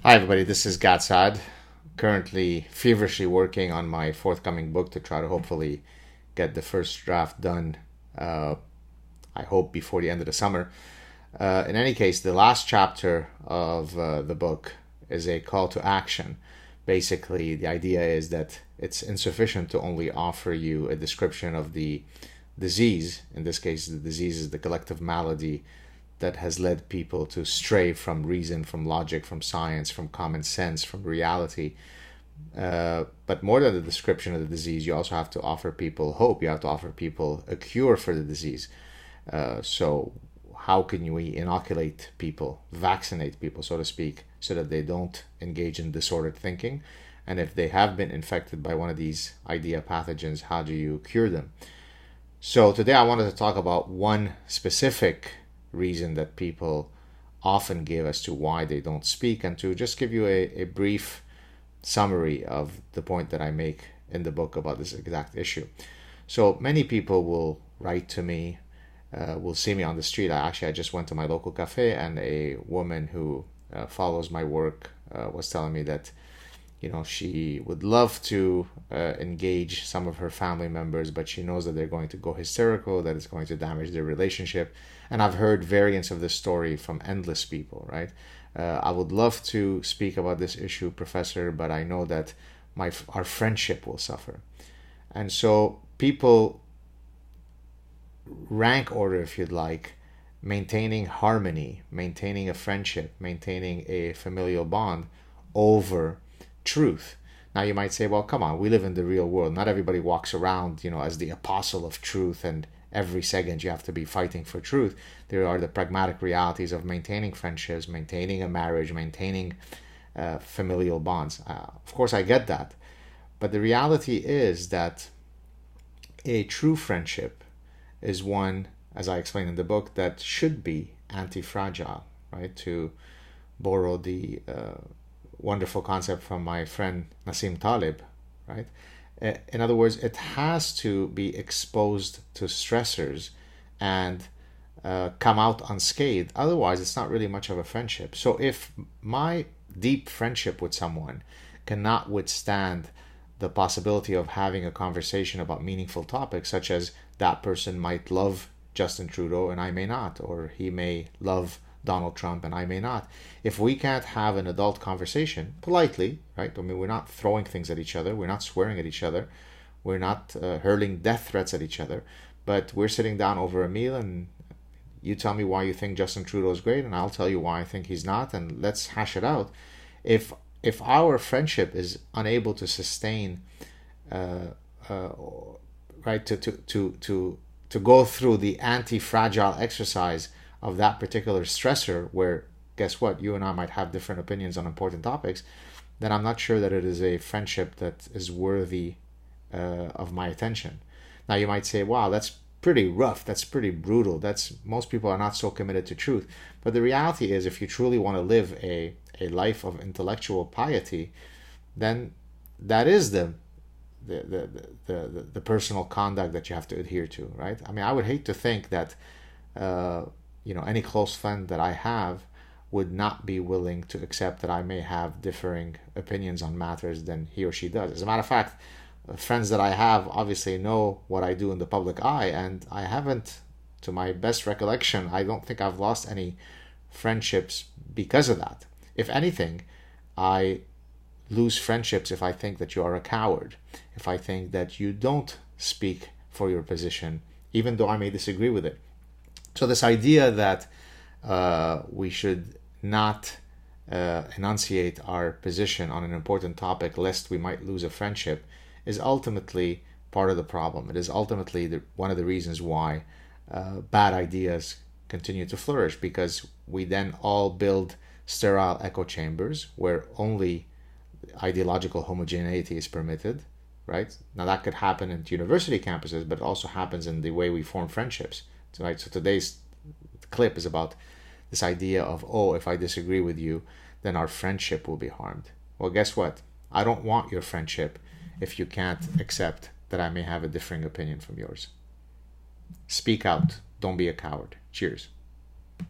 Hi, everybody. This is Gatsad. Currently feverishly working on my forthcoming book to try to hopefully get the first draft done. Uh, I hope before the end of the summer. In any case, the last chapter of the book is a call to action. Basically, the idea is that it's insufficient to only offer you a description of the disease. In this case, the disease is the collective malady that has led people to stray from reason, from logic, from science, from common sense, from reality. But more than the description of the disease, you also have to offer people hope. You have to offer people a cure for the disease. So, how can we inoculate people, vaccinate people, so to speak, so that they don't engage in disordered thinking? And if they have been infected by one of these idea pathogens, how do you cure them? So, today I wanted to talk about one specific reason that people often give as to why they don't speak, and to just give you a brief summary of the point that I make in the book about this exact issue. So many people will write to me, will see me on the street. I just went to my local cafe, and a woman who follows my work was telling me that she would love to engage some of her family members, but she knows that they're going to go hysterical, that it's going to damage their relationship. And I've heard variants of this story from endless people, right? I would love to speak about this issue, Professor, but I know that our friendship will suffer. And so people rank order, if you'd like, maintaining harmony, maintaining a friendship, maintaining a familial bond over truth. Now you might say, well, come on, we live in the real world. Not everybody walks around, as the apostle of truth, and every second you have to be fighting for truth. There are the pragmatic realities of maintaining friendships, maintaining a marriage, maintaining familial bonds. Of course, I get that. But the reality is that a true friendship is one, as I explain in the book, that should be anti-fragile, right? To borrow the wonderful concept from my friend Nassim Taleb, right? In other words, it has to be exposed to stressors and come out unscathed. Otherwise, it's not really much of a friendship. So if my deep friendship with someone cannot withstand the possibility of having a conversation about meaningful topics, such as that person might love Justin Trudeau and I may not, or he may love Donald Trump and I may not. If we can't have an adult conversation politely, right? I mean, we're not throwing things at each other, we're not swearing at each other, we're not hurling death threats at each other, but we're sitting down over a meal, and you tell me why you think Justin Trudeau is great, and I'll tell you why I think he's not, and let's hash it out. If our friendship is unable to sustain, right, to go through the anti-fragile exercise of that particular stressor, where guess what, you and I might have different opinions on important topics, then I'm not sure that it is a friendship that is worthy of my attention. Now you might say, wow, that's pretty rough, that's pretty brutal, that's, most people are not so committed to truth. But the reality is, if you truly want to live a life of intellectual piety, then that is the personal conduct that you have to adhere to, right? I mean, I would hate to think that any close friend that I have would not be willing to accept that I may have differing opinions on matters than he or she does. As a matter of fact, friends that I have obviously know what I do in the public eye, and I haven't, to my best recollection, I don't think I've lost any friendships because of that. If anything, I lose friendships if I think that you are a coward, if I think that you don't speak for your position, even though I may disagree with it. So this idea that we should not enunciate our position on an important topic lest we might lose a friendship is ultimately part of the problem. It is ultimately one of the reasons why bad ideas continue to flourish, because we then all build sterile echo chambers where only ideological homogeneity is permitted, right? Now that could happen at university campuses, but it also happens in the way we form friendships, right? So today's clip is about this idea of, oh, if I disagree with you, then our friendship will be harmed. Well, guess what? I don't want your friendship if you can't accept that I may have a differing opinion from yours. Speak out. Don't be a coward. Cheers.